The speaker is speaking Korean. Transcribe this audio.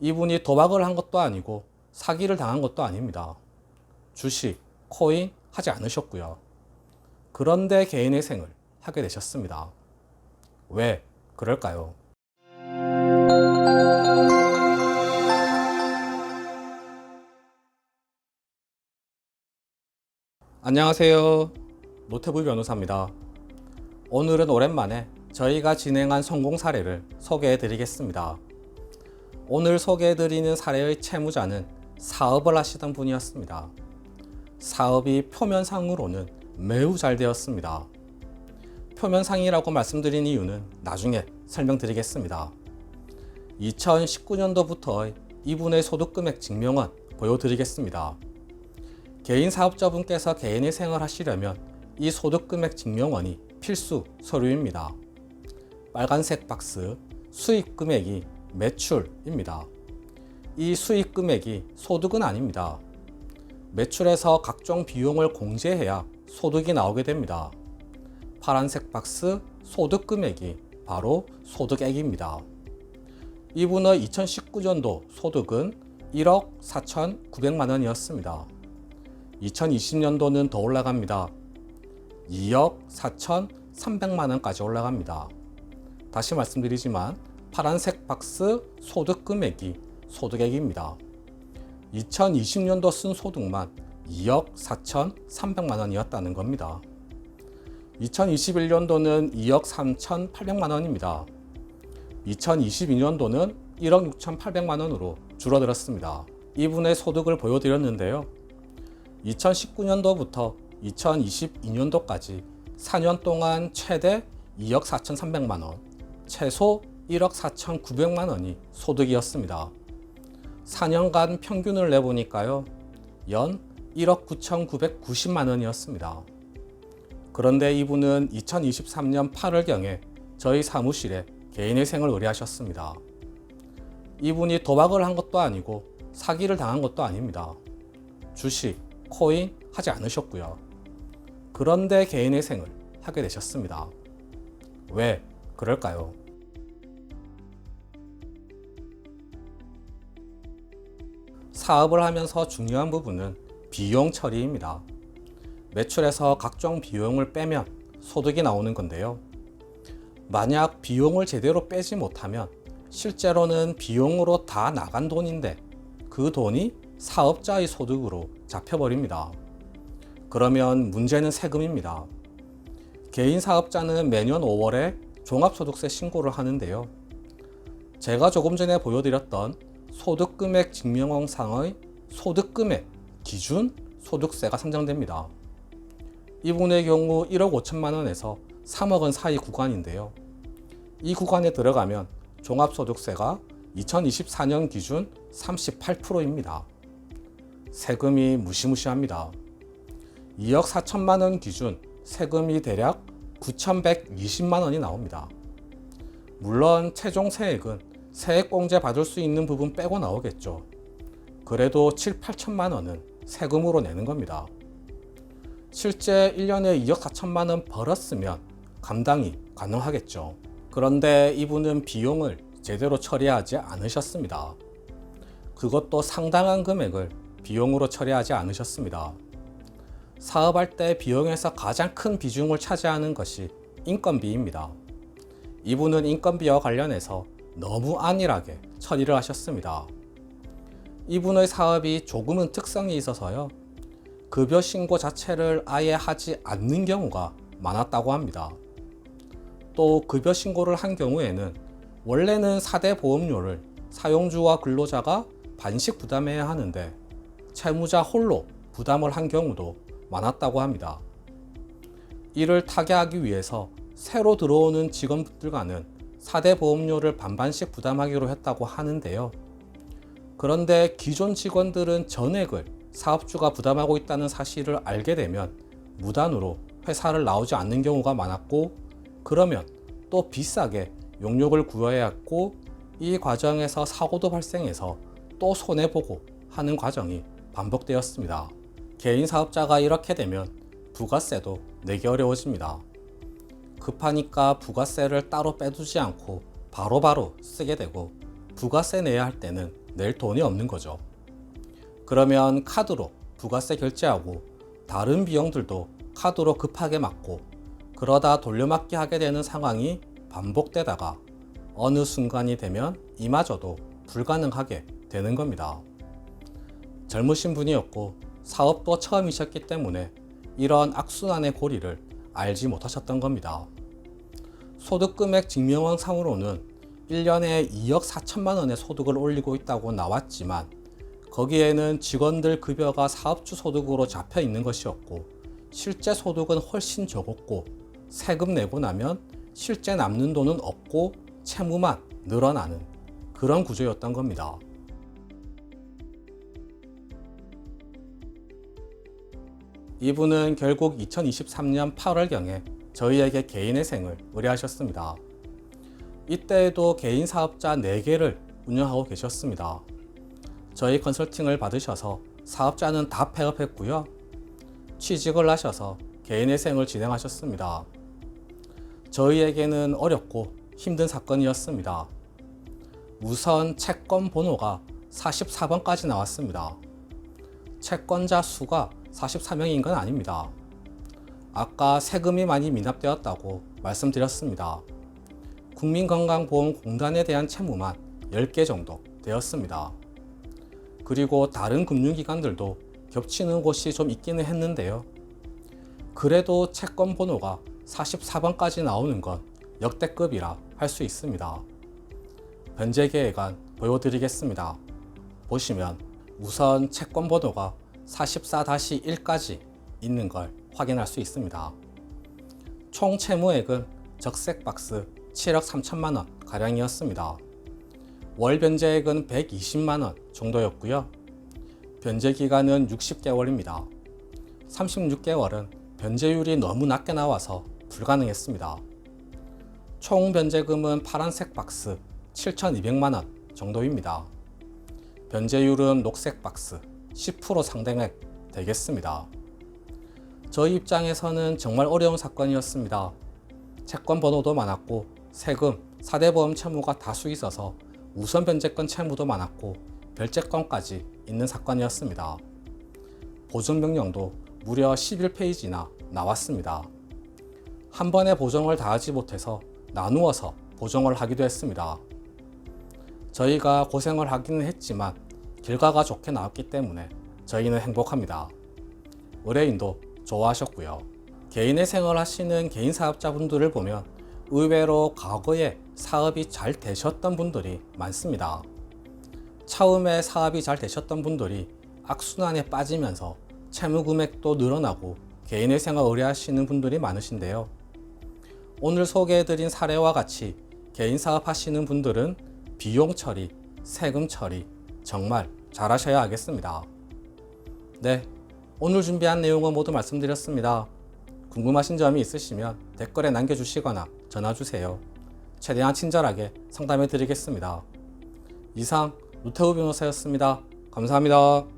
이분이 도박을 한 것도 아니고 사기를 당한 것도 아닙니다. 주식, 코인 하지 않으셨고요. 그런데 개인회생을 하게 되셨습니다. 왜 그럴까요? 안녕하세요. 노태부 변호사입니다. 오늘은 오랜만에 저희가 진행한 성공 사례를 소개해 드리겠습니다. 오늘 소개해 드리는 사례의 채무자는 사업을 하시던 분이었습니다. 사업이 표면상으로는 매우 잘 되었습니다. 표면상이라고 말씀드린 이유는 나중에 설명드리겠습니다. 2019년도부터 이분의 소득금액 증명원 보여드리겠습니다. 개인 사업자분께서 개인회생을 하시려면 이 소득금액 증명원이 필수 서류입니다. 빨간색 박스 수익금액이 매출입니다. 이 수익금액이 소득은 아닙니다. 매출에서 각종 비용을 공제해야 소득이 나오게 됩니다. 파란색 박스 소득금액이 바로 소득액입니다. 이분의 2019년도 소득은 1억 4,900만 원이었습니다. 2020년도는 더 올라갑니다. 2억 4,300만 원까지 올라갑니다. 다시 말씀드리지만 파란색 박스 소득금액이 소득액입니다. 2020년도 쓴 소득만 2억 4,300만 원이었다는 겁니다. 2021년도는 2억 3,800만 원입니다. 2022년도는 1억 6,800만 원으로 줄어들었습니다. 이분의 소득을 보여드렸는데요. 2019년도부터 2022년도까지 4년 동안 최대 2억 4,300만 원, 최소 1억 4,900만 원이 소득이었습니다. 4년간 평균을 내보니까요, 연 1억 9,990만 원이었습니다. 그런데 이분은 2023년 8월경에 저희 사무실에 개인회생을 의뢰하셨습니다. 이분이 도박을 한 것도 아니고 사기를 당한 것도 아닙니다. 주식, 코인 하지 않으셨고요. 그런데 개인회생을 하게 되셨습니다. 왜 그럴까요? 사업을 하면서 중요한 부분은 비용 처리입니다. 매출에서 각종 비용을 빼면 소득이 나오는 건데요. 만약 비용을 제대로 빼지 못하면 실제로는 비용으로 다 나간 돈인데 그 돈이 사업자의 소득으로 잡혀버립니다. 그러면 문제는 세금입니다. 개인 사업자는 매년 5월에 종합소득세 신고를 하는데요. 제가 조금 전에 보여드렸던 소득금액 증명원상의 소득금액 기준 소득세가 산정됩니다. 이분의 경우 1억 5천만 원에서 3억 원 사이 구간인데요. 이 구간에 들어가면 종합소득세가 2024년 기준 38%입니다. 세금이 무시무시합니다. 2억 4천만 원 기준 세금이 대략 9,120만 원이 나옵니다. 물론 최종 세액은 세액공제 받을 수 있는 부분 빼고 나오겠죠. 그래도 7, 8천만 원은 세금으로 내는 겁니다. 실제 1년에 2억 4천만 원 벌었으면 감당이 가능하겠죠. 그런데 이분은 비용을 제대로 처리하지 않으셨습니다. 그것도 상당한 금액을 비용으로 처리하지 않으셨습니다. 사업할 때 비용에서 가장 큰 비중을 차지하는 것이 인건비입니다. 이분은 인건비와 관련해서 너무 안일하게 처리를 하셨습니다. 이분의 사업이 조금은 특성이 있어서요. 급여 신고 자체를 아예 하지 않는 경우가 많았다고 합니다. 또 급여 신고를 한 경우에는 원래는 4대 보험료를 사용주와 근로자가 반씩 부담해야 하는데 채무자 홀로 부담을 한 경우도 많았다고 합니다. 이를 타개하기 위해서 새로 들어오는 직원들과는 4대 보험료를 반반씩 부담하기로 했다고 하는데요. 그런데 기존 직원들은 전액을 사업주가 부담하고 있다는 사실을 알게 되면 무단으로 회사를 나오지 않는 경우가 많았고, 그러면 또 비싸게 용역을 구해야 했고, 이 과정에서 사고도 발생해서 또 손해보고 하는 과정이 반복되었습니다. 개인 사업자가 이렇게 되면 부가세도 내기 어려워집니다. 급하니까 부가세를 따로 빼두지 않고 바로바로 쓰게 되고, 부가세 내야 할 때는 낼 돈이 없는 거죠. 그러면 카드로 부가세 결제하고 다른 비용들도 카드로 급하게 막고 그러다 돌려막기 하게 되는 상황이 반복되다가 어느 순간이 되면 이마저도 불가능하게 되는 겁니다. 젊으신 분이었고 사업도 처음이셨기 때문에 이런 악순환의 고리를 알지 못하셨던 겁니다. 소득금액 증명원상으로는 1년에 2억 4천만 원의 소득을 올리고 있다고 나왔지만 거기에는 직원들 급여가 사업주 소득으로 잡혀 있는 것이었고 실제 소득은 훨씬 적었고 세금 내고 나면 실제 남는 돈은 없고 채무만 늘어나는 그런 구조였던 겁니다. 이분은 결국 2023년 8월경에 저희에게 개인회생을 의뢰하셨습니다. 이때에도 개인 사업자 4개를 운영하고 계셨습니다. 저희 컨설팅을 받으셔서 사업자는 다 폐업했고요. 취직을 하셔서 개인회생을 진행하셨습니다. 저희에게는 어렵고 힘든 사건이었습니다. 우선 채권 번호가 44번까지 나왔습니다. 채권자 수가 44명인 건 아닙니다. 아까 세금이 많이 미납되었다고 말씀드렸습니다. 국민건강보험공단에 대한 채무만 10개 정도 되었습니다. 그리고 다른 금융기관들도 겹치는 곳이 좀 있기는 했는데요. 그래도 채권 번호가 44번까지 나오는 건 역대급이라 할 수 있습니다. 변제계획안 보여드리겠습니다. 보시면 우선 채권 번호가 44-1까지 있는 걸 확인할 수 있습니다. 총 채무액은 적색 박스 7억 3천만 원 가량이었습니다. 월 변제액은 120만 원 정도였고요. 변제 기간은 60개월입니다. 36개월은 변제율이 너무 낮게 나와서 불가능했습니다. 총 변제금은 파란색 박스 7,200만 원 정도입니다. 변제율은 녹색 박스 10% 상당액 되겠습니다. 저희 입장에서는 정말 어려운 사건이었습니다. 채권 번호도 많았고 세금, 4대 보험 채무가 다수 있어서 우선 변제권 채무도 많았고 별채권까지 있는 사건이었습니다. 보증명령도 무려 11페이지나 나왔습니다. 한 번에 보정을 다 하지 못해서 나누어서 보정을 하기도 했습니다. 저희가 고생을 하기는 했지만 결과가 좋게 나왔기 때문에 저희는 행복합니다. 의뢰인도 좋아하셨고요. 개인회생을 하시는 개인 사업자분들을 보면 의외로 과거에 사업이 잘 되셨던 분들이 많습니다. 처음에 사업이 잘 되셨던 분들이 악순환에 빠지면서 채무 금액도 늘어나고 개인회생을 의뢰하시는 분들이 많으신데요. 오늘 소개해드린 사례와 같이 개인 사업 하시는 분들은 비용 처리, 세금 처리 정말 잘 하셔야 하겠습니다. 네, 오늘 준비한 내용은 모두 말씀드렸습니다. 궁금하신 점이 있으시면 댓글에 남겨주시거나 전화주세요. 최대한 친절하게 상담해 드리겠습니다. 이상 노태우 변호사였습니다. 감사합니다.